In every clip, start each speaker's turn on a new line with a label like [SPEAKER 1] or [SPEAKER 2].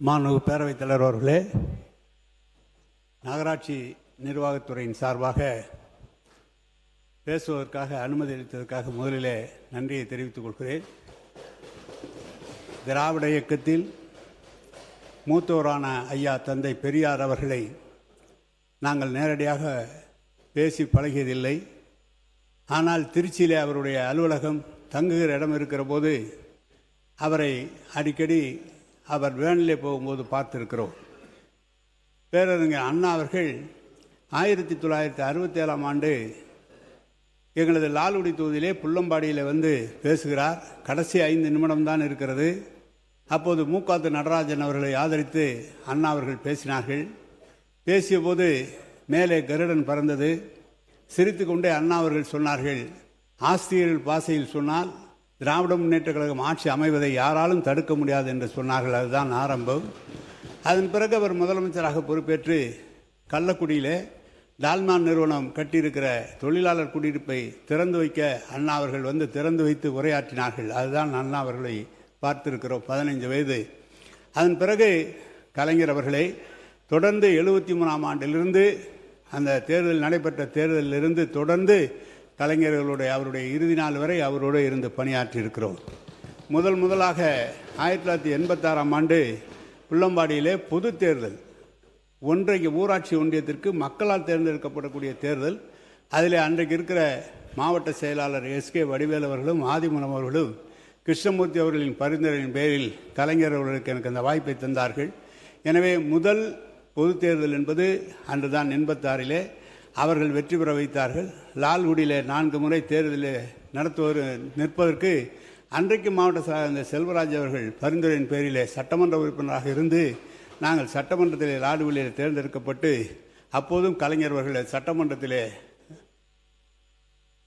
[SPEAKER 1] மாண்புமிகு பேரவைத் தலைவர் அவர்களே, நகராட்சி நிர்வாகத்துறையின் சார்பாக பேசுவதற்காக அனுமதி அளித்ததற்காக முதலிலே நன்றியை தெரிவித்துக் கொள்கிறேன். திராவிட இயக்கத்தில் மூத்தோரான ஐயா தந்தை பெரியார் அவர்களை நாங்கள் நேரடியாக பேசி பழகியதில்லை. ஆனால் திருச்சியிலே அவருடைய அலுவலகம் தங்குகிற இடம் இருக்கிற போது அவரை அடிக்கடி அவர் வேனிலே போகும்போது பார்த்திருக்கிறோம். பேரறிஞர் அண்ணா அவர்கள் 1967ஆம் ஆண்டு எங்களது லால்குடி தொகுதியிலே புள்ளம்பாடியில் வந்து பேசுகிறார். கடைசி 5 நிமிடம்தான் இருக்கிறது. அப்போது மூக்காத்து நடராஜன் அவர்களை ஆதரித்து அண்ணா அவர்கள் பேசினார்கள். பேசிய போது மேலே கருடன் பறந்தது. சிரித்து கொண்டே அண்ணா அவர்கள் சொன்னார்கள், ஆசிரியர்கள் பாசையில் சொன்னால் திராவிட முன்னேற்ற கழகம் ஆட்சி அமைவதை யாராலும் தடுக்க முடியாது என்று சொன்னார்கள். அதுதான் ஆரம்பம். அதன் பிறகு அவர் முதலமைச்சராக பொறுப்பேற்று கள்ளக்குடியிலே டால்மான் நிறுவனம் கட்டியிருக்கிற தொழிலாளர் குடியிருப்பை திறந்து வைக்க அண்ணா அவர்கள் வந்து திறந்து வைத்து உரையாற்றினார்கள். அதுதான் அண்ணா அவர்களை பார்த்திருக்கிறோம், 15 வயது. அதன் பிறகு கலைஞர் அவர்களை தொடர்ந்து 73ஆம் ஆண்டிலிருந்து அந்த தேர்தல் நடைபெற்ற தேர்தலிலிருந்து தொடர்ந்து கலைஞர்களுடைய அவருடைய இறுதி நாள் வரை அவரோடு இருந்து பணியாற்றி இருக்கிறோம். முதலாக 1986ஆம் ஆண்டு புள்ளம்பாடியிலே பொது தேர்தல், ஒன்றைக்கு ஊராட்சி ஒன்றியத்திற்கு மக்களால் தேர்ந்தெடுக்கப்படக்கூடிய தேர்தல். அதில் அன்றைக்கு இருக்கிற மாவட்ட செயலாளர் எஸ்கே வடிவேல் அவர்களும் ஆதிமூலம் அவர்களும் கிருஷ்ணமூர்த்தி அவர்களின் பரிந்துரையின் பேரில் கலைஞர் அவர்களுக்கு எனக்கு அந்த வாய்ப்பை தந்தார்கள். எனவே முதல் பொது தேர்தல் என்பது அன்றுதான் 86இலே அவர்கள் வெற்றி பெற வைத்தார்கள். லால்குடியில் 4 முறை தேர்தலில் நிற்பதற்கு அன்றைக்கு மாவட்ட செல்வராஜ் அவர்கள் பரிந்துரையின் பேரிலே சட்டமன்ற உறுப்பினராக இருந்து நாங்கள் சட்டமன்றத்தில் லால்குடியில் தேர்ந்தெடுக்கப்பட்டு அப்போதும் கலைஞர் அவர்கள் சட்டமன்றத்திலே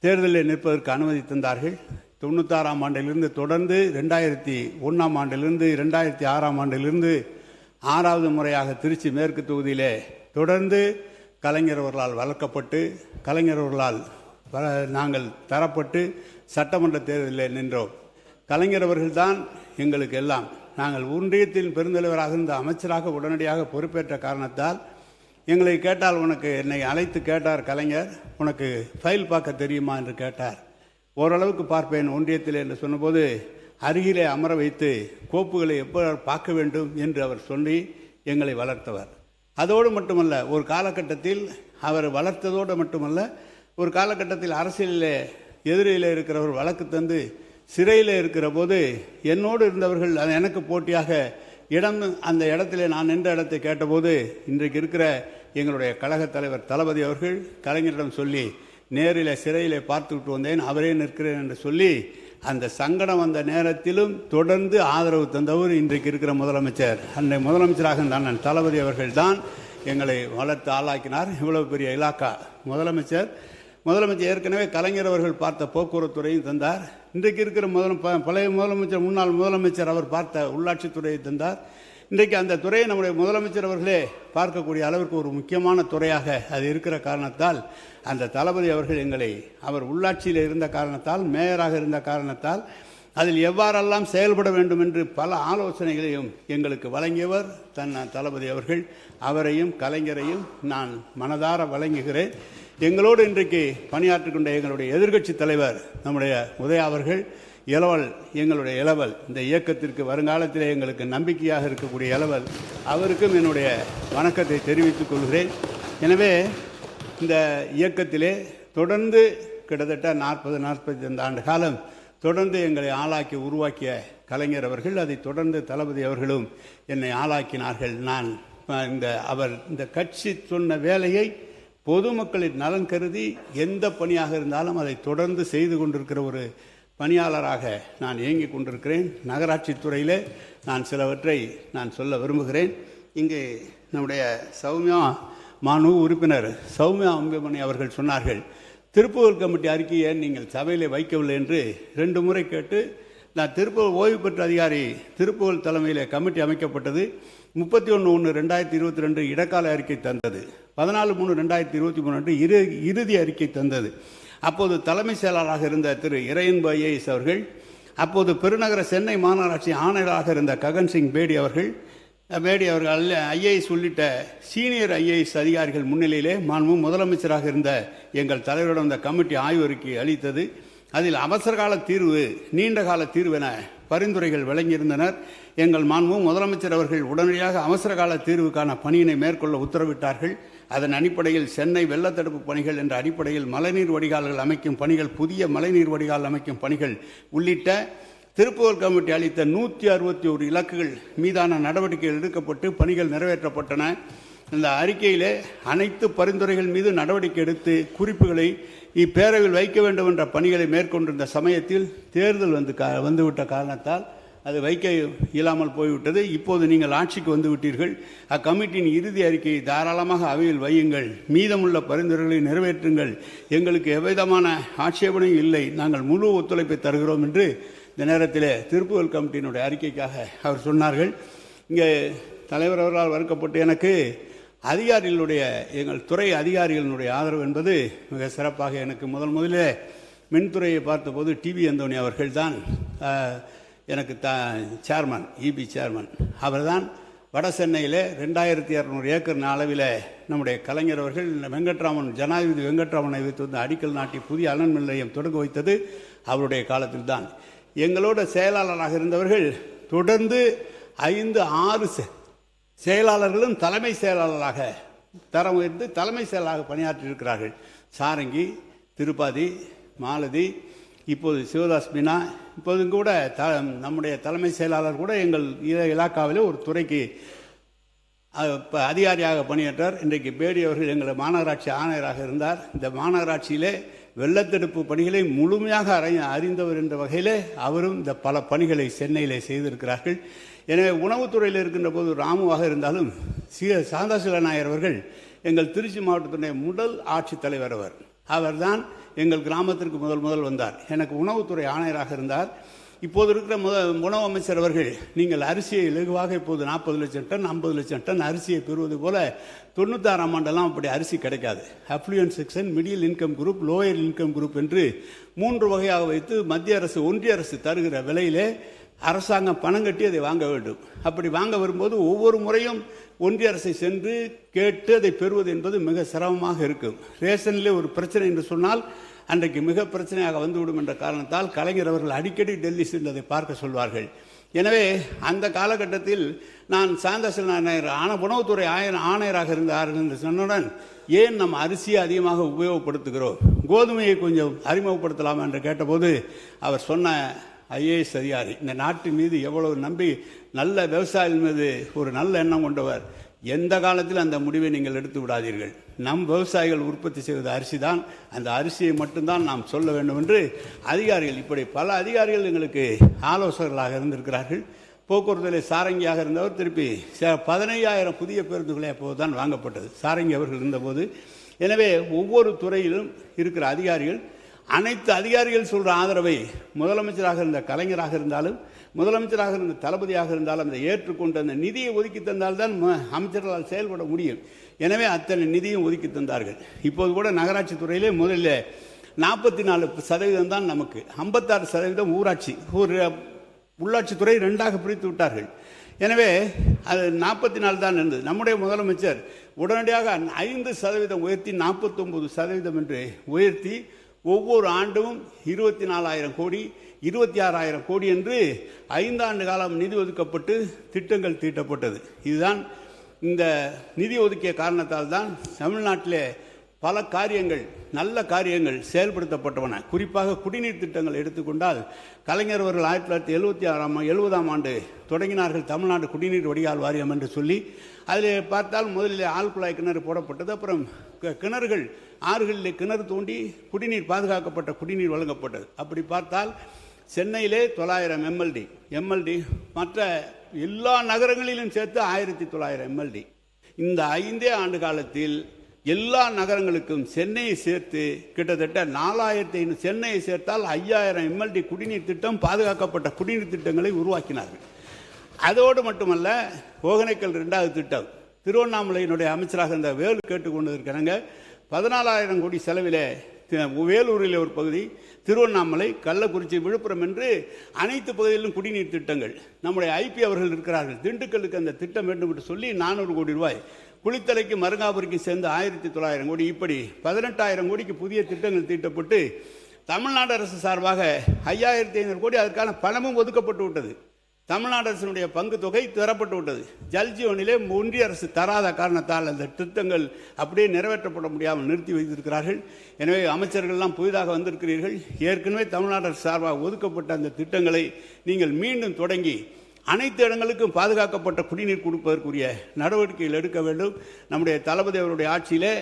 [SPEAKER 1] தேர்தலில் நிற்பதற்கு அனுமதி தந்தார்கள். 96ஆம் ஆண்டிலிருந்து தொடர்ந்து 2001ஆம் ஆண்டிலிருந்து 2006ஆம் ஆண்டிலிருந்து 6வது முறையாக திருச்சி மேற்கு தொகுதியிலே தொடர்ந்து கலைஞர் அவர்களால் வளர்க்கப்பட்டு கலைஞர் அவர்களால் நாங்கள் தரப்பட்டு சட்டமன்ற தேர்தலில் நின்றோம். கலைஞர் அவர்கள்தான் எங்களுக்கு எல்லாம். நாங்கள் ஒன்றியத்தின் பெருந்தலைவராக இருந்த அமைச்சராக உடனடியாக பொறுப்பேற்ற காரணத்தால் எங்களை கேட்டால், உனக்கு என்னை அழைத்து கேட்டார் கலைஞர், உனக்கு ஃபைல் பார்க்க தெரியுமா என்று கேட்டார். ஓரளவுக்கு பார்ப்பேன் ஒன்றியத்தில் என்று சொன்னபோது அருகிலே அமர வைத்து கோப்புகளை எப்போ பார்க்க வேண்டும் என்று அவர் சொல்லி எங்களை வளர்த்தவர். அதோடு மட்டுமல்ல, ஒரு காலகட்டத்தில் அவர் வளர்த்ததோடு மட்டுமல்ல, ஒரு காலகட்டத்தில் அரசியலில் எதிரியில் இருக்கிறவர் வழக்கு தந்து சிறையில் இருக்கிற போது என்னோடு இருந்தவர்கள் எனக்கு போட்டியாக அந்த இடத்திலே நான் நின்ற இடத்தை கேட்டபோது இன்றைக்கு இருக்கிற எங்களுடைய கழகத் தலைவர் தளபதி அவர்கள் கலைஞரிடம் சொல்லி நேரில் சிறையில் பார்த்துக்கிட்டு வந்தேன், அவரே நிற்கிறேன் என்று சொல்லி அந்த சங்கடம் வந்த நேரத்திலும் தொடர்ந்து ஆதரவு தந்தவர் இன்றைக்கு இருக்கிற முதலமைச்சர். அன்றைய முதலமைச்சராக நான் தளபதி அவர்கள் தான் எங்களை வளர்த்து ஆளாக்கினார். இவ்வளவு பெரிய இலாக்கா முதலமைச்சர் ஏற்கனவே கலைஞர் அவர்கள் பார்த்த போக்குவரத்துறையும் தந்தார். இன்றைக்கு இருக்கிற பழைய முதலமைச்சர் முன்னாள் முதலமைச்சர் அவர் பார்த்த உள்ளாட்சித்துறையை தந்தார். இன்றைக்கு அந்த துறையை நம்முடைய முதலமைச்சர் அவர்களே பார்க்கக்கூடிய அளவிற்கு ஒரு முக்கியமான துறையாக அது இருக்கிற காரணத்தால் அந்த தளபதி அவர்கள் எங்களை, அவர் உள்ளாட்சியில் இருந்த காரணத்தால், மேயராக இருந்த காரணத்தால் அதில் எவ்வாறெல்லாம் செயல்பட வேண்டும் என்று பல ஆலோசனைகளையும் எங்களுக்கு வழங்கியவர் தளபதி அவர்கள். அவரையும் கலைஞரையும் நான் மனதார வழங்குகிறேன். எங்களோடு இன்றைக்கு பணியாற்றிக் கொண்ட எங்களுடைய எதிர்க்கட்சி தலைவர் நம்முடைய உதயா அவர்கள், இளவல், எங்களுடைய இளவல், இந்த இயக்கத்திற்கு வருங்காலத்தில் எங்களுக்கு நம்பிக்கையாக இருக்கக்கூடிய இளவல், அவருக்கும் என்னுடைய வணக்கத்தை தெரிவித்துக் கொள்கிறேன். எனவே இந்த இயக்கத்திலே தொடர்ந்து கிட்டத்தட்ட 40-45 ஆண்டு காலம் தொடர்ந்து எங்களை ஆளாக்கி உருவாக்கிய கலைஞர் அவர்கள், அதை தொடர்ந்து தளபதி அவர்களும் என்னை ஆளாக்கினார்கள். நான் இந்த கட்சி சொன்ன வேலையை பொதுமக்களின் நலன் கருதி எந்த பணியாக இருந்தாலும் அதை தொடர்ந்து செய்து கொண்டிருக்கிற ஒரு பணியாளராக நான் இயங்கிக் கொண்டிருக்கிறேன். நகராட்சி துறையில் நான் சிலவற்றை நான் சொல்ல விரும்புகிறேன். இங்கே நம்முடைய சௌமியா மாண்புமிகு உறுப்பினர் சௌமியா அம்பேமணி அவர்கள் சொன்னார்கள், திருப்புகழ் கமிட்டி அறிக்கையை நீங்கள் சபையிலே வைக்கவில்லை என்று 2 முறை கேட்டு நான் திருப்புகழ் ஓய்வு பெற்ற அதிகாரி திருப்புகழ் தலைமையில் கமிட்டி அமைக்கப்பட்டது. 31/1/2022 இடைக்கால அறிக்கை தந்தது. 14/3/2023 அன்று இறுதி அறிக்கை தந்தது. அப்போது தலைமை செயலாளராக இருந்த திரு இறையன்பு ஐஏஎஸ் அவர்கள், அப்போது பெருநகர சென்னை மாநகராட்சி ஆணையராக இருந்த ககன் சிங் பேடி அவர்கள், மேடி அவர்கள் ஐஏஎஸ் உள்ளிட்ட சீனியர் ஐஏஎஸ் அதிகாரிகள் முன்னிலையிலே முதலமைச்சராக இருந்த எங்கள் தலைவரிடம் இந்த கமிட்டி ஆய்வறிக்கை அளித்தது. அதில் அவசரகால தீர்வு, நீண்டகால தீர்வு என பரிந்துரைகள் வழங்கியிருந்தனர். எங்கள் முதலமைச்சர் அவர்கள் உடனடியாக அவசரகால தீர்வுக்கான பணியினை மேற்கொள்ள உத்தரவிட்டார்கள். அதன் அடிப்படையில் சென்னை வெள்ளத்தடுப்பு பணிகள் என்ற அடிப்படையில் மழைநீர் வடிகால்கள் அமைக்கும் பணிகள், புதிய மழைநீர் வடிகால் அமைக்கும் பணிகள் உள்ளிட்ட திருப்புகழ் கமிட்டி அளித்த 161 இலக்குகள் மீதான நடவடிக்கைகள் எடுக்கப்பட்டு பணிகள் நிறைவேற்றப்பட்டன. இந்த அறிக்கையிலே அனைத்து பரிந்துரைகள் மீது நடவடிக்கை எடுத்து குறிப்புகளை இப்பேரவையில் வைக்க வேண்டும் என்ற பணிகளை மேற்கொண்டிருந்த சமயத்தில் தேர்தல் வந்துவிட்ட காரணத்தால் அது வைக்க இயலாமல் போய்விட்டது. இப்போது நீங்கள் ஆட்சிக்கு வந்து விட்டீர்கள். அக்கமிட்டியின் இறுதி அறிக்கையை தாராளமாக அவையில் வையுங்கள், மீதமுள்ள பரிந்துரைகளை நிறைவேற்றுங்கள், எங்களுக்கு எவ்விதமான ஆட்சேபனையும் இல்லை, நாங்கள் முழு ஒத்துழைப்பை தருகிறோம் என்று இந்த நேரத்தில் திருப்புகழ் கமிட்டியினுடைய அறிக்கைக்காக அவர் சொன்னார்கள். இங்கே தலைவர் அவர்களால் வறுக்கப்பட்டு எனக்கு அதிகாரிகளுடைய, எங்கள் துறை அதிகாரிகளினுடைய ஆதரவு என்பது மிக சிறப்பாக எனக்கு முதலில் மின்துறையை பார்த்தபோது டிவி அந்தோணி அவர்கள் தான் எனக்கு சேர்மன், இபி சேர்மன். அவர் தான் வட சென்னையில் 2200 ஏக்கர் அளவில் நம்முடைய கலைஞர் அவர்கள் வெங்கட்ராமன், ஜனாதிபதி வெங்கட்ராமனை வைத்து வந்து அடிக்கல் நாட்டி புதிய அனல் மின் நிலையம் தொடங்க வைத்தது அவருடைய காலத்தில் தான். எங்களோட செயலாளராக இருந்தவர்கள் தொடர்ந்து 5-6 செயலாளர்களும் தலைமை செயலாளராக தரம் உயர்ந்து தலைமை செயலாளராக பணியாற்றியிருக்கிறார்கள். சாரங்கி, திருப்பாதி, மாலதி, இப்போது சிவதாஸ் மீனா, இப்போதும் கூட நம்முடைய தலைமை செயலாளர் கூட எங்கள் இலாக்காவில் ஒரு துறைக்கு அதிகாரியாக பணியாற்றார். இன்றைக்கு பேடி அவர்கள் எங்கள் மாநகராட்சி ஆணையராக இருந்தார். இந்த மாநகராட்சியிலே வெள்ளத்தடுப்பு பணிகளை முழுமையாக அறிந்தவர் என்ற வகையிலே அவரும் இந்த பல பணிகளை சென்னையிலே செய்திருக்கிறார்கள். எனவே உணவுத்துறையில் இருக்கின்ற போது ராமுவாக இருந்தாலும் சாந்தாசில நாயர் அவர்கள் எங்கள் திருச்சி மாவட்டத்தினுடைய முதல் ஆட்சித்தலைவர். அவர்தான் எங்கள் கிராமத்திற்கு முதல் வந்தார். எனக்கு உணவுத்துறை ஆணையராக இருந்தார். இப்போது இருக்கிற உணவு அமைச்சர் அவர்கள் நீங்கள் அரிசியை இலகுவாக இப்போது 40 லட்சம் டன் 50 லட்சம் டன் அரிசியை பெறுவது போல 96ஆம் ஆண்டெல்லாம் அப்படி அரிசி கிடைக்காது. Affluent section, middle income group, lower income group என்று 3 வகையாக வைத்து மத்திய அரசு, ஒன்றிய அரசு தருகிற விலையிலே அரசாங்கம் பணம் கட்டி அதை வாங்க வேண்டும். அப்படி வாங்க வரும்போது ஒவ்வொரு முறையும் ஒன்றிய அரசை சென்று கேட்டு அதை பெறுவது என்பது மிக சிரமமாக இருக்கும். ரேஷனிலே ஒரு பிரச்சனை என்று சொன்னால் அன்றைக்கு மிக பிரச்சனையாக வந்துவிடும் என்ற காரணத்தால் கலைஞர் அவர்கள் அடிக்கடி டெல்லி சென்று அதை பார்க்க சொல்வார்கள். எனவே அந்த காலகட்டத்தில் நான் சாந்தாசில நாயர் உணவுத்துறை ஆணையராக இருந்தார்கள் என்று சொன்னவுடன், ஏன் நம்ம அரிசியை அதிகமாக உபயோகப்படுத்துகிறோம், கோதுமையை கொஞ்சம் அறிமுகப்படுத்தலாம் என்று கேட்டபோது அவர் சொன்ன ஐஏஎஸ் அதிகாரி, இந்த நாட்டின் மீது எவ்வளவு நம்பி, நல்ல விவசாயிகள் மீது ஒரு நல்ல எண்ணம் கொண்டவர், எந்த காலத்தில் அந்த முடிவை நீங்கள் எடுத்து விடாதீர்கள், நம் விவசாயிகள் உற்பத்தி செய்வது அரிசி தான், அந்த அரிசியை மட்டும்தான் நாம் சொல்ல வேண்டும் என்று அதிகாரிகள், இப்படி பல அதிகாரிகள் எங்களுக்கு ஆலோசகர்களாக இருந்திருக்கிறார்கள். போக்குவரத்தில் சாரங்கியாக இருந்தவர் திருப்பி 15,000 புதிய பேருந்துகளே அப்போதுதான் வாங்கப்பட்டது, சாரங்கி அவர்கள் இருந்தபோது. எனவே ஒவ்வொரு துறையிலும் இருக்கிற அதிகாரிகள், அனைத்து அதிகாரிகள் சொல்கிற ஆதரவை முதலமைச்சராக இருந்த கலைஞராக இருந்தாலும், முதலமைச்சராக இருந்த தளபதியாக இருந்தாலும் அதை ஏற்றுக்கொண்டு அந்த நிதியை ஒதுக்கி தந்தால்தான் அமைச்சர்களால் செயல்பட முடியும். எனவே அத்தனை நிதியும் ஒதுக்கி தந்தார்கள். இப்போது கூட நகராட்சி துறையிலே முதலில் 44% தான் நமக்கு, 56% ஊராட்சி, உள்ளாட்சித்துறை 2ஆக பிரித்து விட்டார்கள். எனவே அது 44 தான் இருந்தது. நம்முடைய முதலமைச்சர் உடனடியாக 5% உயர்த்தி 49% என்று உயர்த்தி ஒவ்வொரு ஆண்டும் 24,000 கோடி 26,000 கோடி என்று 5 ஆண்டு காலம் நிதி ஒதுக்கப்பட்டு திட்டங்கள் தீட்டப்பட்டது. இதுதான் இந்த நிதி ஒதுக்கிய காரணத்தால் தான் தமிழ்நாட்டிலே பல காரியங்கள், நல்ல காரியங்கள் செயல்படுத்தப்பட்டவன. குறிப்பாக குடிநீர் திட்டங்கள் எடுத்துக்கொண்டால், கலைஞர் அவர்கள் 1970ஆம் ஆண்டு தொடங்கினார்கள் தமிழ்நாடு குடிநீர் வடிகால் வாரியம் என்று சொல்லி. அதில் பார்த்தால் முதலில் ஆழ்குழாய் கிணறு போடப்பட்டது. அப்புறம் கிணறுகள், ஆறுகளிலே கிணறு தோண்டி குடிநீர், பாதுகாக்கப்பட்ட குடிநீர் வழங்கப்பட்டது. அப்படி பார்த்தால் சென்னையிலே 900 எம்எல்டி, மற்ற எல்லா நகரங்களிலும் சேர்த்து 1900 எம்எல்டி. இந்த 5 ஆண்டு காலத்தில் எல்லா நகரங்களுக்கும் சென்னையை சேர்த்து கிட்டத்தட்ட 4,500, சென்னையை சேர்த்தால் 5,000 எம்எல்டி குடிநீர் திட்டம், பாதுகாக்கப்பட்ட குடிநீர் திட்டங்களை உருவாக்கினார்கள். அதோடு மட்டுமல்ல, ஒகேனக்கல் 2வது திட்டம், திருவண்ணாமலையினுடைய அமைச்சராக இருந்த வேலு கேட்டுக்கொண்டிருக்கிறாங்க, 14,000 கோடி செலவிலே வேலூரில் ஒரு பகுதி, திருவண்ணாமலை, கள்ளக்குறிச்சி, விழுப்புரம் என்று அனைத்து பகுதிகளிலும் குடிநீர் திட்டங்கள். நம்முடைய ஐபி அவர்கள் இருக்கிறார்கள், திண்டுக்கலுக்கு அந்த திட்டம் வேண்டும் என்று சொல்லி 400 கோடி ரூபாய், குளித்தலைக்கு மருங்காபுரிக்கு சேர்ந்து 1900 கோடி, இப்படி 18,000 கோடிக்கு புதிய திட்டங்கள் தீட்டப்பட்டு தமிழ்நாடு அரசு சார்பாக 5500 கோடி அதற்கான பணமும் ஒதுக்கப்பட்டு விட்டது. தமிழ்நாடு அரசினுடைய பங்கு தொகை தரப்பட்டு விட்டது. ஜல்ஜீவனிலே ஒன்றிய அரசு தராத காரணத்தால் அந்த திட்டங்கள் அப்படியே நிறைவேற்றப்பட முடியாமல் நிறுத்தி வைத்திருக்கிறார்கள். எனவே அமைச்சர்கள்லாம் புதிதாக வந்திருக்கிறீர்கள். ஏற்கனவே தமிழ்நாடு அரசு சார்பாக ஒதுக்கப்பட்ட அந்த திட்டங்களை நீங்கள் மீண்டும் தொடங்கி அனைத்து இடங்களுக்கும் பாதுகாக்கப்பட்ட குடிநீர் கொடுப்பதற்குரிய நடவடிக்கைகள் எடுக்க வேண்டும். நம்முடைய தளபதி அவருடைய ஆட்சியிலே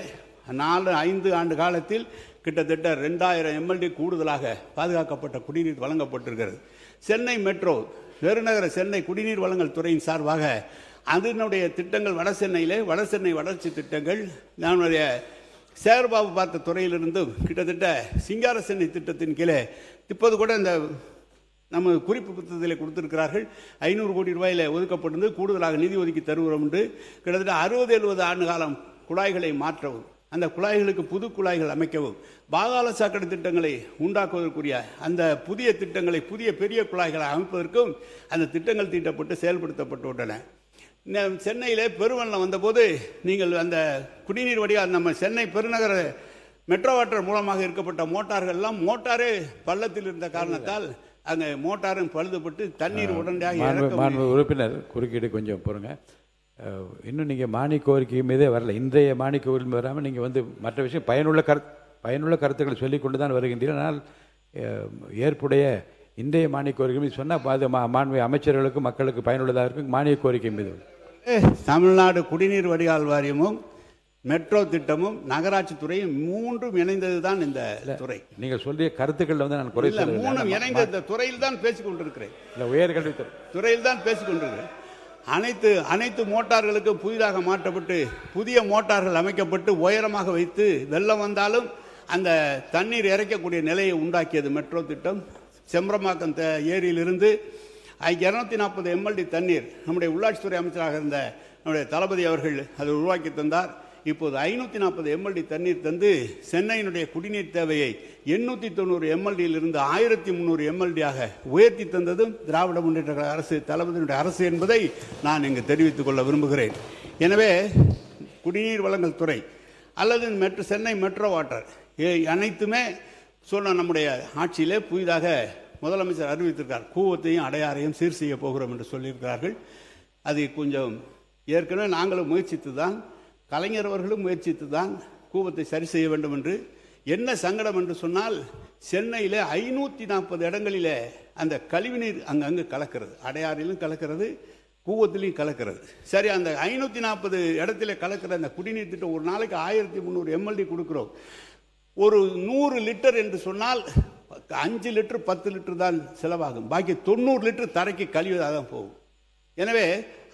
[SPEAKER 1] 4-5 ஆண்டு காலத்தில் கிட்டத்தட்ட 2000 எம்எல்டி கூடுதலாக பாதுகாக்கப்பட்ட குடிநீர் வழங்கப்பட்டிருக்கிறது. சென்னை மெட்ரோ, பெருநகர சென்னை குடிநீர் வழங்கல் துறையின் சார்பாக அதனுடைய திட்டங்கள் வடசென்னை வளர்ச்சி திட்டங்கள், நம்முடைய சேகர்பாபு பார்த்த துறையிலிருந்தும் கிட்டத்தட்ட சிங்கார சென்னை திட்டத்தின் கீழே இப்போது கூட இந்த நம்ம குறிப்பு புத்தகத்தில் கொடுத்திருக்கிறார்கள். 500 கோடி ரூபாயில் ஒதுக்கப்பட்டிருந்து கூடுதலாக நிதி ஒதுக்கி தருகிறோம் என்று. கிட்டத்தட்ட 60-70 ஆண்டு காலம் குழாய்களை மாற்றவும், அந்த குழாய்களுக்கு புது குழாய்கள் அமைக்கவும், பாதாள சாக்கடை திட்டங்களை உண்டாக்குவதற்குரிய அந்த புதிய திட்டங்களை பெரிய குழாய்களை அமைப்பதற்கும் அந்த திட்டங்கள் தீட்டப்பட்டு செயல்படுத்தப்பட்டு விட்டன. சென்னையிலே பெருவெள்ளம் வந்தபோது நீங்கள் அந்த குடிநீர் வடிகால் நம்ம சென்னை பெருநகர மெட்ரோ வாட்டர் மூலமாக இருக்கப்பட்ட மோட்டார்கள்லாம் மோட்டாரே பள்ளத்தில் இருந்த காரணத்தால் அங்கே மோட்டாரும் பழுதுபட்டு தண்ணீர் உடனடியாக.
[SPEAKER 2] உறுப்பினர் குறுக்கீடு கொஞ்சம் போருங்க. இன்னும் நீங்கள் மானிய கோரிக்கை மீதே வரல. இன்றைய மானிய கோரிக்கை வராமல் நீங்கள் மற்ற விஷயம் பயனுள்ள கருத்துக்களை சொல்லிக் கொண்டு தான் வருகின்றீர்கள். ஆனால் ஏற்புடைய இன்றைய மானிய கோரிக்கை மீது சொன்னால் மாண்பு அமைச்சர்களுக்கும் மக்களுக்கு பயனுள்ளதாக இருக்கும். மானிய கோரிக்கை மீது
[SPEAKER 1] தமிழ்நாடு குடிநீர் வடிகால் வாரியமும் மெட்ரோ திட்டமும் நகராட்சி துறையும் மூன்றும் இணைந்தது தான் இந்த துறை.
[SPEAKER 2] நீங்கள் சொல்லிய கருத்துக்கள் நான் குறை சொல்ல,
[SPEAKER 1] மூணும் இணைந்த இந்த துறையில் தான் பேசிக் கொண்டிருக்கிறேன்.
[SPEAKER 2] உயர்கல்வித்துறை
[SPEAKER 1] துறையில் தான் பேசிக் கொண்டிருக்கிறேன். அனைத்து மோட்டார்களுக்கும் புதிதாக மாற்றப்பட்டு புதிய மோட்டார்கள் அமைக்கப்பட்டு உயரமாக வைத்து வெள்ளம் வந்தாலும் அந்த தண்ணீர் இறைக்கக்கூடிய நிலையை உண்டாக்கியது மெட்ரோ திட்டம். செம்பரமாக்கம் ஏரியிலிருந்து 240 எம்எல்டி தண்ணீர் நம்முடைய உள்ளாட்சித்துறை அமைச்சராக இருந்த நம்முடைய தளபதி அவர்கள் அதை உருவாக்கி தந்தார். இப்போது 540 எம்எல்டி தண்ணீர் தந்து சென்னையினுடைய குடிநீர் தேவையை 890 எம்எல்டியிலிருந்து 1300 எம்எல்டியாக உயர்த்தி தந்ததும் திராவிட முன்னேற்ற கழக அரசு, தளபதியினுடைய அரசு என்பதை நான் இங்கு தெரிவித்துக் கொள்ள விரும்புகிறேன். எனவே குடிநீர் வழங்கல் துறை அல்லது சென்னை மெட்ரோ வாட்டர் அனைத்துமே சொன்ன நம்முடைய ஆட்சியிலே புதிதாக முதலமைச்சர் அறிவித்திருக்கார். கூவத்தையும் அடையாறையும் சீர் செய்ய போகிறோம் என்று சொல்லியிருக்கிறார்கள். அது கொஞ்சம் ஏற்கனவே நாங்களும் முயற்சித்து தான், கலைஞர் அவர்களும் முயற்சித்து தான் கூவத்தை சரி செய்ய வேண்டும் என்று. என்ன சங்கடம் என்று சொன்னால், சென்னையில் 540 இடங்களிலே அந்த கழிவுநீர் அங்கங்கு கலக்கிறது. அடையாறிலும் கலக்கிறது, கூவத்திலையும் கலக்கிறது. சரி, அந்த 540 இடத்துல கலக்கிற அந்த குடிநீர் திட்டம் ஒரு நாளைக்கு 1300 எம்எல்டி கொடுக்கிறோம். ஒரு 100 லிட்டர் என்று சொன்னால் 5 லிட்டர் 10 லிட்டர் தான் செலவாகும். பாக்கி 90 லிட்டர் தரைக்கு கழிவதாக தான் போகும். எனவே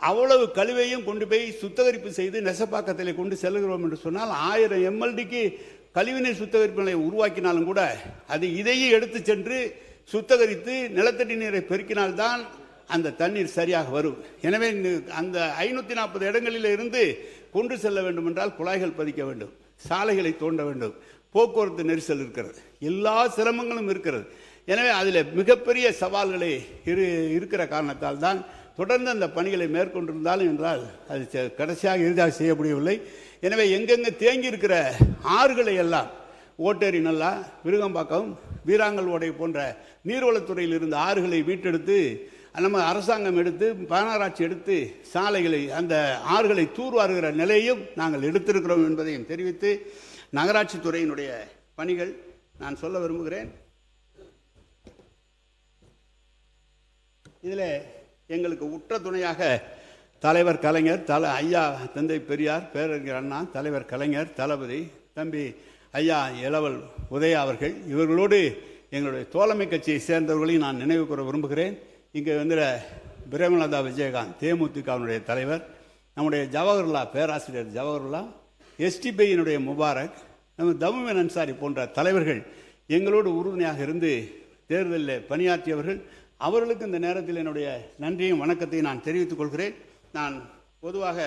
[SPEAKER 1] அவ்வளவு கழிவையும் கொண்டு போய் சுத்திகரிப்பு செய்து நெசப்பாக்கத்தில் கொண்டு செல்கிறோம் என்று சொன்னால் 1000 எம்எல்டிக்கு கழிவுநீர் சுத்திகரிப்பு நிலையம் உருவாக்கினாலும் கூட அது இதையும் எடுத்து சென்று சுத்திகரித்து நிலத்தடி நீரை பெருக்கினால்தான் அந்த தண்ணீர் சரியாக வரும். எனவே அந்த 540 இடங்களில் இருந்து கொண்டு செல்ல வேண்டும் என்றால் குழாய்கள் பதிக்க வேண்டும், சாலைகளை தோண்ட வேண்டும், போக்குவரத்து நெரிசல் இருக்கிறது, எல்லா சிரமங்களும் இருக்கிறது. எனவே அதில் மிகப்பெரிய சவால்களை இருக்கிற காரணத்தால் தான் தொடர்ந்து அந்த பணிகளை மேற்கொண்டிருந்தாலும் என்றால் அது கடைசியாக இறுதியாக செய்ய முடியவில்லை. எனவே எங்கெங்கே தேங்கி இருக்கிற ஆறுகளை எல்லாம் ஓட்டேரி, நல்லா, விருகம்பாக்கம், வீராங்கல் ஓடை போன்ற நீர்வளத்துறையில் இருந்த ஆறுகளை மீட்டெடுத்து நம்ம அரசாங்கம் எடுத்து மாநகராட்சி எடுத்து சாலைகளை அந்த ஆறுகளை தூர்வாருகிற நிலையும் நாங்கள் எடுத்திருக்கிறோம் என்பதையும் தெரிவித்து நகராட்சி துறையினுடைய பணிகள் நான் சொல்ல விரும்புகிறேன். இதில் எங்களுக்கு உற்ற துணையாக தலைவர் கலைஞர், ஐயா தந்தை பெரியார், பேரறிஞர் அண்ணா, தலைவர் கலைஞர், தளபதி தம்பி ஐயா இளவல் உதயா அவர்கள், இவர்களோடு எங்களுடைய தோழமை கட்சியை சேர்ந்தவர்களையும் நான் நினைவு கூற விரும்புகிறேன். இங்கே பிரேமலதா விஜயகாந்த் தேமுதிகவினுடைய தலைவர், நம்முடைய ஜவஹர்லா பேராசிரியர் ஜவஹர்லா, எஸ்டிபியினுடைய முபாரக், நம்ம தமுமின் அன்சாரி போன்ற தலைவர்கள் எங்களோடு உறுதுணையாக இருந்து தேர்தலில் பணியாற்றியவர்கள். அவர்களுக்கு இந்த நேரத்தில் என்னுடைய நன்றியும் வணக்கத்தையும் நான் தெரிவித்துக் கொள்கிறேன். நான் பொதுவாக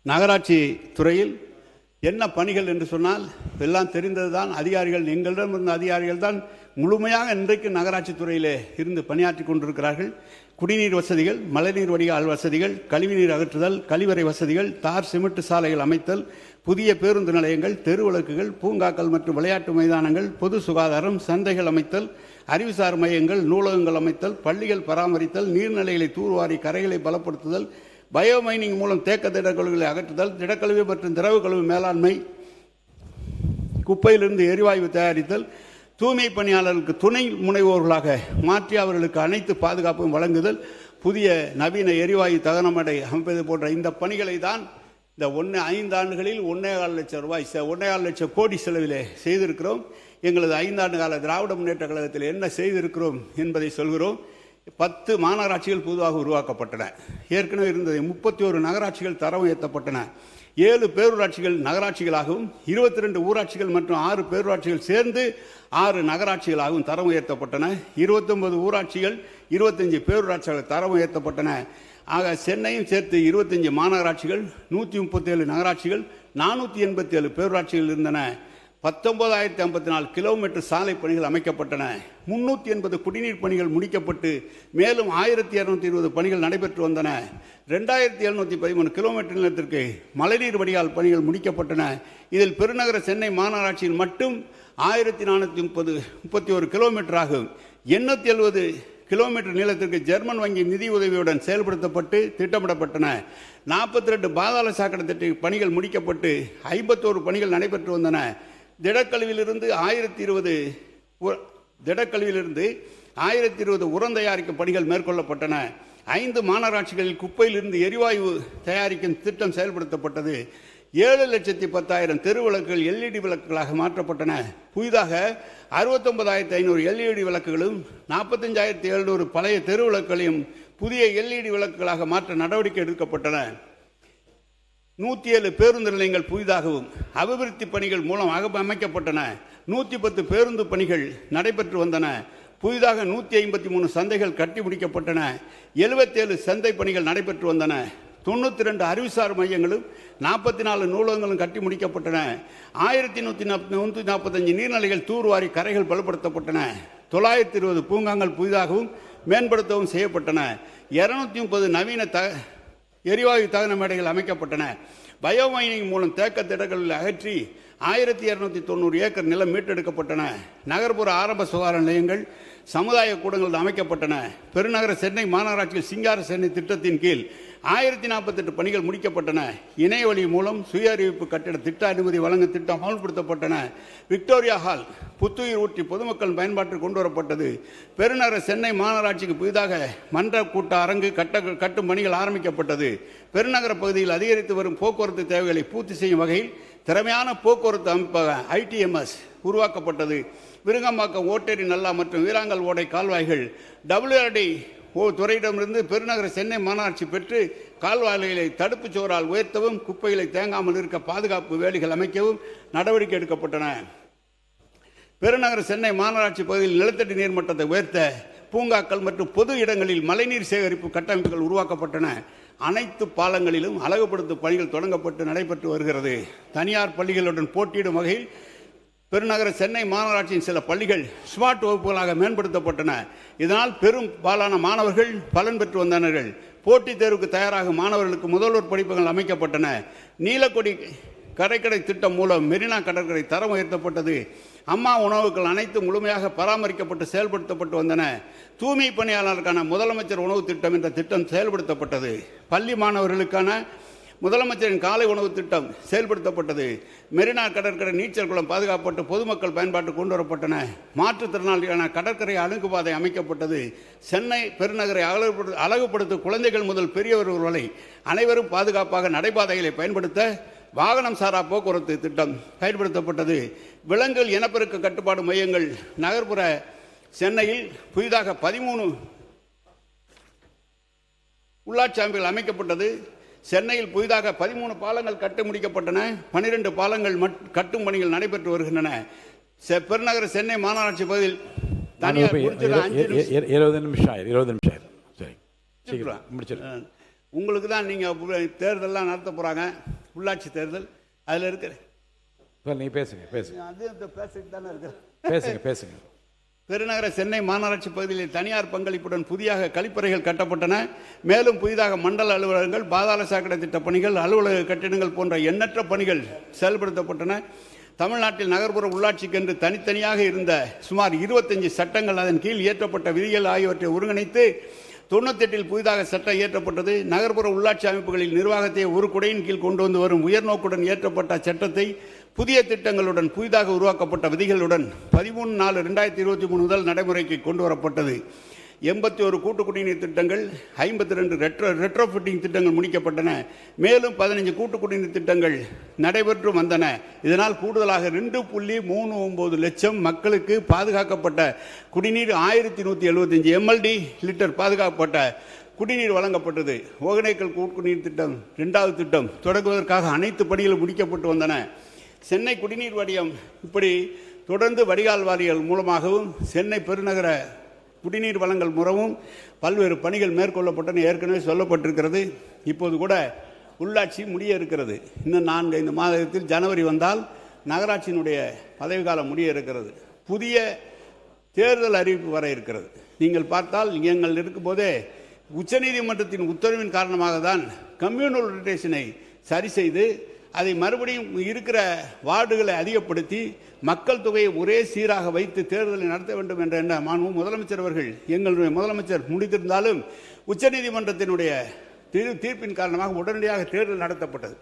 [SPEAKER 1] நகராட்சி துறையில் என்ன பணிகள் என்று சொன்னால் எல்லாம் தெரிந்ததுதான். அதிகாரிகள், எங்களிடம் இருந்த அதிகாரிகள் தான் முழுமையாக இன்றைக்கு நகராட்சி துறையிலே இருந்து பணியாற்றி கொண்டிருக்கிறார்கள். குடிநீர் வசதிகள், மழைநீர் வடிகால் வசதிகள், கழிவுநீர் அகற்றுதல், கழிவறை வசதிகள், தார் சிமெண்ட் சாலைகள் அமைத்தல், புதிய பேருந்து நிலையங்கள், தெருவிளக்குகள், பூங்காக்கள் மற்றும் விளையாட்டு மைதானங்கள், பொது சுகாதாரம், சந்தைகள் அமைத்தல், அறிவுசார் மையங்கள், நூலகங்கள் அமைத்தல், பள்ளிகள் பராமரித்தல், நீர்நிலைகளை தூர்வாரி கரைகளை பலப்படுத்துதல், பயோமைனிங் மூலம் தேக்க திடக்கழிவுகளை அகற்றுதல், திடக்கழிவு மற்றும் திரவ கழிவு மேலாண்மை, குப்பையிலிருந்து எரிவாயு தயாரித்தல், தூய்மை பணியாளர்களுக்கு துணை முனைவோர்களாக மாற்றி அவர்களுக்கு அனைத்து பாதுகாப்பும் வழங்குதல், புதிய நவீன எரிவாயு தகனமடை அமைப்பது போன்ற இந்த பணிகளை தான் இந்த 5 ஆண்டுகளில் 1.25 லட்சம் ரூபாய் 1.25 லட்சம் கோடி செலவிலே செய்திருக்கிறோம். எங்களது 5 ஆண்டு கால திராவிட முன்னேற்ற கழகத்தில் என்ன செய்திருக்கிறோம் என்பதை சொல்கிறோம். 10 மாநகராட்சிகள் புதிதாக உருவாக்கப்பட்டன. ஏற்கனவே இருந்தது 31 நகராட்சிகள் தரம் உயர்த்தப்பட்டன. 7 பேரூராட்சிகள் நகராட்சிகளாகவும் 22 ஊராட்சிகள் மற்றும் 6 பேரூராட்சிகள் சேர்ந்து 6 நகராட்சிகளாகவும் தரம் உயர்த்தப்பட்டன. 29 ஊராட்சிகள் 25 பேரூராட்சிகள் தரம் உயர்த்தப்பட்டன. ஆக சென்னையும் சேர்த்து 25 மாநகராட்சிகள், 137 நகராட்சிகள், 487 பேரூராட்சிகள் இருந்தன. 19,054 கிலோமீட்டர் சாலை பணிகள் அமைக்கப்பட்டன. 380 குடிநீர் பணிகள் முடிக்கப்பட்டு மேலும் 1,220 பணிகள் நடைபெற்று வந்தன. 2,713 கிலோமீட்டர் நிலத்திற்கு மழைநீர் வடிகால் பணிகள் முடிக்கப்பட்டன. இதில் பெருநகர சென்னை மாநகராட்சியில் மட்டும் 1,431 கிலோமீட்டர் ஆகும். 870 கிலோமீட்டர் நீளத்திற்கு ஜெர்மன் வங்கி நிதி உதவியுடன் செயல்படுத்தப்பட்டு திட்டமிடப்பட்டன. 42 பாதாள சாக்கடை திட்ட பணிகள் முடிக்கப்பட்டு 51 பணிகள் நடைபெற்று வந்தன. திடக்கழிவிலிருந்து 1020 உரம் தயாரிக்கும் பணிகள் மேற்கொள்ளப்பட்டன. 5 மாநகராட்சிகளில் குப்பையிலிருந்து எரிவாயு தயாரிக்கும் திட்டம் செயல்படுத்தப்பட்டது. 7,10,000 தெருவிளக்குகள் LED விளக்குகளாக மாற்றப்பட்டன. புதிதாக 69,500 LED விளக்குகளும் 45,700 பழைய தெருவிளக்குகளையும் புதிய LED விளக்குகளாக மாற்ற நடவடிக்கை எடுக்கப்பட்டன. 107 பேருந்து நிலையங்கள் புதிதாகவும் அபிவிருத்தி பணிகள் மூலம் அமைக்கப்பட்டன. 110 பேருந்து பணிகள் நடைபெற்று வந்தன. புதிதாக 153 சந்தைகள் கட்டி முடிக்கப்பட்டன. 77 சந்தை பணிகள் நடைபெற்று வந்தன. 92 அறிவுசார் மையங்களும் 44 நூலகங்களும் கட்டி முடிக்கப்பட்டன. 1,145 நீர்நிலைகள் தூர்வாரி கரைகள் பலப்படுத்தப்பட்டன. 920 பூங்காங்கள் புதிதாகவும் மேம்படுத்தவும் செய்யப்பட்டன. 230 நவீன எரிவாயு தகன மேடைகள் அமைக்கப்பட்டன. பயோமைனிங் மூலம் தேக்க திடக்கழிவுகளை அகற்றி 1,290 ஏக்கர் நிலம் மீட்டெடுக்கப்பட்டன. நகர்ப்புற ஆரம்ப சுகாதார நிலையங்கள், சமுதாய கூடங்கள் அமைக்கப்பட்டன. பெருநகர சென்னை மாநகராட்சியில் சிங்கார சென்னை திட்டத்தின் கீழ் 1,048 பணிகள் முடிக்கப்பட்டன. இணையவழி மூலம் சுய அறிவிப்பு கட்டிட திட்ட அனுமதி வழங்கும் திட்டம் அமல்படுத்தப்பட்டன. விக்டோரியா ஹால் புத்துயிர் ஊற்றி பொதுமக்கள் பயன்பாட்டில் கொண்டு வரப்பட்டது. பெருநகர சென்னை மாநகராட்சிக்கு புதிதாக மன்ற கூட்ட அரங்கு கட்டும் பணிகள் ஆரம்பிக்கப்பட்டது. பெருநகர பகுதியில் அதிகரித்து வரும் போக்குவரத்து தேவைகளை பூர்த்தி செய்யும் வகையில் திறமையான போக்குவரத்து அமைப்பாக ITMS உருவாக்கப்பட்டது. விருங்கம்பாக்கம், ஓட்டேரி நல்லா மற்றும் வீராங்கல் ஓடை கால்வாய்கள் WRD துறையிடமிருந்து பெருநகர சென்னை மாநகராட்சி பெற்று கால்வாய்களை தடுப்புச் சுவரால் உயர்த்தவும், குப்பைகளை தேங்காமல் இருக்க பாதுகாப்பு வேலிகள் அமைக்கவும் நடவடிக்கை எடுக்கப்பட்டன. பெருநகர சென்னை மாநகராட்சி பகுதியில் நிலத்தடி நீர்மட்டத்தை உயர்த்த பூங்காக்கள் மற்றும் பொது இடங்களில் மழைநீர் சேகரிப்பு கட்டமைப்புகள் உருவாக்கப்பட்டன. அனைத்து பாலங்களிலும் அழகுபடுத்தும் பணிகள் தொடங்கப்பட்டு நடைபெற்று வருகிறது. தனியார் பள்ளிகளுடன் போட்டியிடும் வகையில் பெருநகர சென்னை மாநகராட்சியின் சில பள்ளிகள் ஸ்மார்ட் வகுப்புகளாக மேம்படுத்தப்பட்டன. இதனால் பெரும் பாலான மாணவர்கள் பலன் பெற்று வந்தனர். போட்டித் தேர்வுக்கு தயாராகும் மாணவர்களுக்கு முதல்வர் படிப்புகள் அமைக்கப்பட்டன. நீலக்கொடி கடற்கரை திட்டம் மூலம் மெரினா கடற்கரை தரம் உயர்த்தப்பட்டது. அம்மா உணவுகள் அனைத்தும் முழுமையாக பராமரிக்கப்பட்டு செயல்படுத்தப்பட்டு வந்தன. தூய்மை பணியாளருக்கான முதலமைச்சர் உணவு திட்டம் என்ற திட்டம் செயல்படுத்தப்பட்டது. பள்ளி மாணவர்களுக்கான முதலமைச்சரின் காலை உணவு திட்டம் செயல்படுத்தப்பட்டது. மெரினா கடற்கரை நீச்சல் குளம் பாதுகாக்கப்பட்டு பொதுமக்கள் பயன்பாட்டு கொண்டு வரப்பட்டன. மாற்றுத்திறனாளியான கடற்கரை அணுகுபாதை அமைக்கப்பட்டது. சென்னை பெருநகரை அழகுபடுத்தும் குழந்தைகள் முதல் பெரியவர்கள் வரை அனைவரும் பாதுகாப்பாக நடைபாதைகளை பயன்படுத்த வாகனம் சாரா போக்குவரத்து திட்டம் பயன்படுத்தப்பட்டது. விலங்குகள் இனப்பெருக்க கட்டுப்பாடு மையங்கள் நகர்ப்புற சென்னையில் புதிதாக 13 உள்ளாட்சி அமைப்புகள் அமைக்கப்பட்டது. சென்னையில் புதிதாக 13 பாலங்கள் கட்டி முடிக்கப்பட்டன. 12 பாலங்கள் கட்டும் பணிகள் நடைபெற்று வருகின்றன. பெருநகர சென்னை மாநகராட்சி பகுதியில் தனியார்
[SPEAKER 2] 20 நிமிஷம் 20 நிமிஷம் சரி முடிச்சிருக்கேன்.
[SPEAKER 1] உங்களுக்கு தான் நீங்கள் தேர்தல்லாம் நடத்த போகிறாங்க, உள்ளாட்சி தேர்தல். அதில் இருக்கிற
[SPEAKER 2] நீங்கள் பேசுங்க
[SPEAKER 1] பேசிட்டு தானே இருக்கிற
[SPEAKER 2] பேசுங்க.
[SPEAKER 1] பெருநகர சென்னை மாநகராட்சி பகுதியில் தனியார் பங்களிப்புடன் புதிதாக கழிப்பறைகள் கட்டப்பட்டன. மேலும் புதிதாக மண்டல அலுவலகங்கள், பாதாள சாக்கடை திட்ட பணிகள், அலுவலக கட்டிடங்கள் போன்ற எண்ணற்ற பணிகள் செயல்படுத்தப்பட்டன. தமிழ்நாட்டில் நகர்ப்புற உள்ளாட்சிக்கென்று தனித்தனியாக இருந்த சுமார் 25 சட்டங்கள், அதன் கீழ் இயற்றப்பட்ட விதிகள் ஆகியவற்றை ஒருங்கிணைத்து 98 புதிதாக சட்டம் இயற்றப்பட்டது. நகர்ப்புற உள்ளாட்சி அமைப்புகளில் நிர்வாகத்தை ஒரு குடையின் கீழ் கொண்டு வந்து வரும் உயர்நோக்குடன் இயற்றப்பட்ட சட்டத்தை புதிய திட்டங்களுடன் புதிதாக உருவாக்கப்பட்ட விதிகளுடன் 13/4/2023 முதல் நடைமுறைக்கு கொண்டு வரப்பட்டது. 81 கூட்டு குடிநீர் திட்டங்கள், 52 ரெட்ரோஃபிட்டிங் திட்டங்கள் முடிக்கப்பட்டன. மேலும் 15 கூட்டு குடிநீர் திட்டங்கள் நடைபெற்று வந்தன. இதனால் கூடுதலாக 2.39 லட்சம் மக்களுக்கு பாதுகாக்கப்பட்ட குடிநீர் 1175 MLD லிட்டர் பாதுகாக்கப்பட்ட குடிநீர் வழங்கப்பட்டது. ஒகேனக்கல் கூட்டு குடிநீர் திட்டம் 2வது திட்டம் தொடங்குவதற்காக அனைத்து பணிகளும் முடிக்கப்பட்டு வந்தன. சென்னை குடிநீர் வாரியம் இப்படி தொடர்ந்து வடிகால் வாரியங்கள் மூலமாகவும் சென்னை பெருநகர குடிநீர் வழங்கல் மூலமும் பல்வேறு பணிகள் மேற்கொள்ளப்பட்டன. ஏற்கனவே சொல்லப்பட்டிருக்கிறது. இப்போது கூட உள்ளாட்சி முடிய இருக்கிறது. இன்னும் 4-5 மாதத்தில் ஜனவரி வந்தால் நகராட்சியினுடைய பதவிக்காலம் முடிய இருக்கிறது. புதிய தேர்தல் அறிவிப்பு வர இருக்கிறது. நீங்கள் பார்த்தால் எங்கள் இருக்கும்போதே உச்சநீதிமன்றத்தின் உத்தரவின் காரணமாக தான் கம்யூனல் ரொட்டேஷனை சரி செய்து அதை மறுபடியும் இருக்கிற வார்டுகளை அதிகப்படுத்தி மக்கள் தொகையை ஒரே சீராக வைத்து தேர்தலை நடத்த வேண்டும் என்ற எண்ண மாண்பு முதலமைச்சர் அவர்கள், எங்களுடைய முதலமைச்சர் முடித்திருந்தாலும் உச்சநீதிமன்றத்தினுடைய தீர்ப்பின் காரணமாக உடனடியாக தேர்தல் நடத்தப்பட்டது.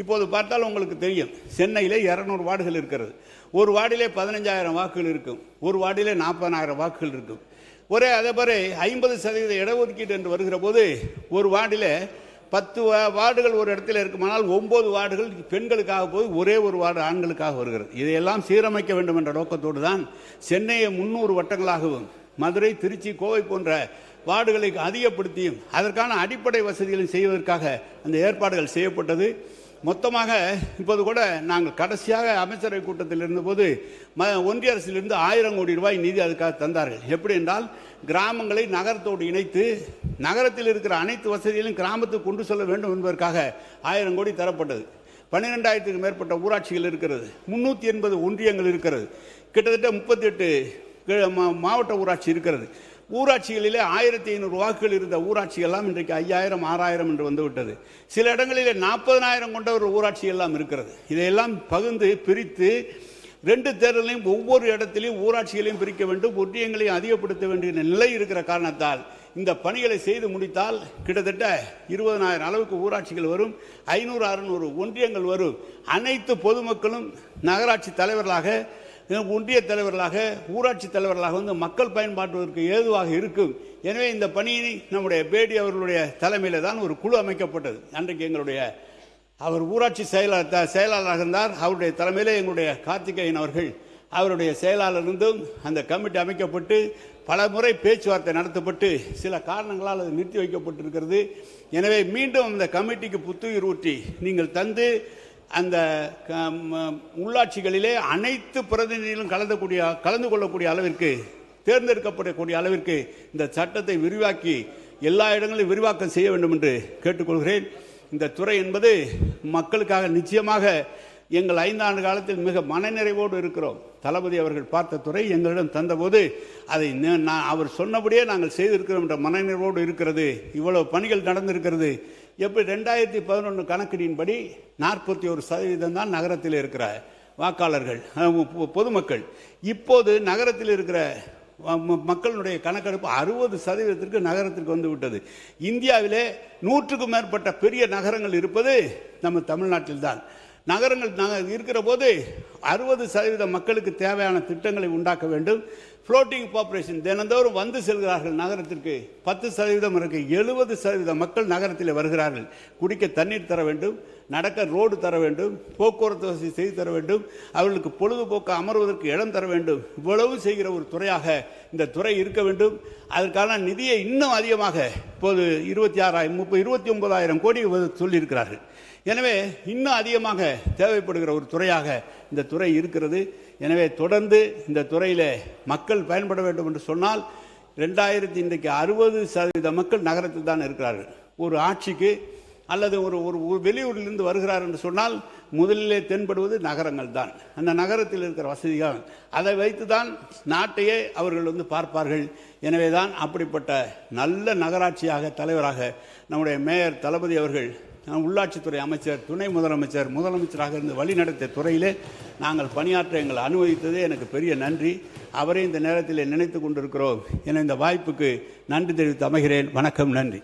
[SPEAKER 1] இப்போது பார்த்தால் உங்களுக்கு தெரியும், சென்னையிலே 200 வார்டுகள் இருக்கிறது. ஒரு வார்டிலே 15,000 வாக்குகள் இருக்கும், ஒரு வார்டிலே 40,000 வாக்குகள் இருக்கும். அதே போல 50% இடஒதுக்கீடு என்று வருகிற போது ஒரு வார்டிலே 10 வார்டுகள் ஒரு இடத்துல இருக்குமானால் 9 வார்டுகள் பெண்களுக்காக போய் ஒரே ஒரு வார்டு ஆண்களுக்காக வருகிறது. இதையெல்லாம் சீரமைக்க வேண்டும் என்ற நோக்கத்தோடு தான் சென்னையை 300 வட்டங்களாகவும் மதுரை, திருச்சி, கோவை போன்ற வார்டுகளை அதிகப்படுத்தியும் அதற்கான அடிப்படை வசதிகளை செய்வதற்காக அந்த ஏற்பாடுகள் செய்யப்பட்டது. மொத்தமாக இப்போது கூட நாங்கள் கடைசியாக அமைச்சரவை கூட்டத்தில் இருந்தபோது ஒன்றிய அரசிலிருந்து 1000 கோடி ரூபாய் நிதி அதுக்காக தந்தார்கள். எப்படி என்றால், கிராமங்களை நகரத்தோடு இணைத்து நகரத்தில் இருக்கிற அனைத்து வசதிகளையும் கிராமத்துக்கு கொண்டு செல்ல வேண்டும் என்பதற்காக 1000 கோடி தரப்பட்டது. 12,000க்கும் மேற்பட்ட ஊராட்சிகள் இருக்கிறது, 380 ஒன்றியங்கள் இருக்கிறது, கிட்டத்தட்ட 38 மாவட்ட ஊராட்சி இருக்கிறது. ஊராட்சிகளிலே 1500 வாக்குகள் இருந்த ஊராட்சி எல்லாம் இன்றைக்கு 5000, 6000 என்று வந்துவிட்டது. சில இடங்களிலே 40,000 கொண்ட ஒரு ஊராட்சி எல்லாம் இருக்கிறது. இதையெல்லாம் பகிர்ந்து பிரித்து 2 தேர்தலையும் ஒவ்வொரு இடத்திலையும் ஊராட்சிகளையும் பிரிக்க வேண்டும், ஒன்றியங்களையும் அதிகப்படுத்த வேண்டிய நிலை இருக்கிற காரணத்தால் இந்த பணிகளை செய்து முடித்தால் கிட்டத்தட்ட 20,000 அளவுக்கு ஊராட்சிகள் வரும், 500-600 ஒன்றியங்கள் வரும். அனைத்து பொதுமக்களும் நகராட்சி தலைவர்களாக, ஒன்றிய தலைவர்களாக, ஊராட்சி தலைவர்களாக வந்து மக்கள் பயன்பாட்டுவதற்கு ஏதுவாக இருக்கும். எனவே இந்த பணியை நம்முடைய பேடி அவர்களுடைய தலைமையில் தான் ஒரு குழு அமைக்கப்பட்டது. அன்றைக்கு எங்களுடைய அவர் ஊராட்சி செயலாளராக இருந்தார். அவருடைய தலைமையிலே எங்களுடைய கார்த்திகேயன் அவர்கள் அவருடைய செயலாளர் இருந்தும் அந்த கமிட்டி அமைக்கப்பட்டு பல முறை பேச்சுவார்த்தை நடத்தப்பட்டு சில காரணங்களால் அது நிறுத்தி வைக்கப்பட்டிருக்கிறது. எனவே மீண்டும் அந்த கமிட்டிக்கு புத்துயிர் ஊற்றி நீங்கள் தந்து அந்த உள்ளாட்சிகளிலே அனைத்து பிரதிநிதிகளும் கலந்து கொள்ளக்கூடிய அளவிற்கு, தேர்ந்தெடுக்கப்படக்கூடிய அளவிற்கு இந்த சட்டத்தை விரிவாக்கி எல்லா இடங்களிலும் விரிவாக்கம் செய்ய வேண்டும் என்று கேட்டுக்கொள்கிறேன். இந்த துறை என்பது மக்களுக்காக நிச்சயமாக எங்கள் 5 ஆண்டு காலத்தில் மிக மனநிறைவோடு இருக்கிறோம். தளபதி அவர்கள் பார்த்த துறை எங்களிடம் தந்தபோது அதை அவர் சொன்னபடியே நாங்கள் செய்திருக்கிறோம் என்ற மனநிறைவோடு இருக்கிறது. இவ்வளவு பணிகள் நடந்திருக்கிறது. எப்படி 2011 கணக்கீடின்படி 41% தான் நகரத்தில் இருக்கிற வாக்காளர்கள், பொதுமக்கள். இப்போது நகரத்தில் இருக்கிற மக்களுடைய கணக்கெடுப்பு 60% நகரத்திற்கு வந்து விட்டது. இந்தியாவிலே 100க்கும் மேற்பட்ட பெரிய நகரங்கள் இருப்பது நம்ம தமிழ்நாட்டில் தான். நகரங்கள் இருக்கிற போது 60% மக்களுக்கு தேவையான திட்டங்களை உண்டாக்க வேண்டும். ஃப்ளோட்டிங் பாப்புலேஷன் தினந்தோறும் வந்து செல்கிறார்கள் நகரத்திற்கு 10% இருக்கு. 70% மக்கள் நகரத்தில் வருகிறார்கள். குடிக்க தண்ணீர் தர வேண்டும், நடக்க ரோடு தர வேண்டும், போக்குவரத்து வசதி செய்து தர வேண்டும், அவர்களுக்கு பொழுதுபோக்கு அமர்வதற்கு இடம் தர வேண்டும். இவ்வளவு செய்கிற ஒரு துறையாக இந்த துறை இருக்க வேண்டும். அதற்கான நிதியை இன்னும் அதிகமாக இப்போது 29,000 கோடி சொல்லியிருக்கிறார்கள். எனவே இன்னும் அதிகமாக தேவைப்படுகிற ஒரு துறையாக இந்த துறை இருக்கிறது. எனவே தொடர்ந்து இந்த துறையில் மக்கள் பயன்பட வேண்டும் என்று சொன்னால் இன்றைக்கு 60% மக்கள் நகரத்தில் தான் இருக்கிறார்கள். ஒரு ஆட்சிக்கு அல்லது ஒரு ஒரு வெளியூரிலிருந்து வருகிறார் என்று சொன்னால் முதலிலே தென்படுவது நகரங்கள் தான். அந்த நகரத்தில் இருக்கிற வசதிகள், அதை வைத்து தான் நாட்டையே அவர்கள் பார்ப்பார்கள். எனவே தான் அப்படிப்பட்ட நல்ல நகராட்சியாக தலைவராக நம்முடைய மேயர் தளபதி அவர்கள், உள்ளாட்சித்துறை அமைச்சர், துணை முதலமைச்சர், முதலமைச்சராக இருந்து வழிநடத்திய துறையிலே நாங்கள் பணியாற்ற எங்களை அனுமதித்ததே எனக்கு பெரிய நன்றி. அவரே இந்த நேரத்தில் நினைத்து கொண்டிருக்கிறோம் என இந்த வாய்ப்புக்கு நன்றி தெரிவித்து அமைகிறேன். வணக்கம், நன்றி.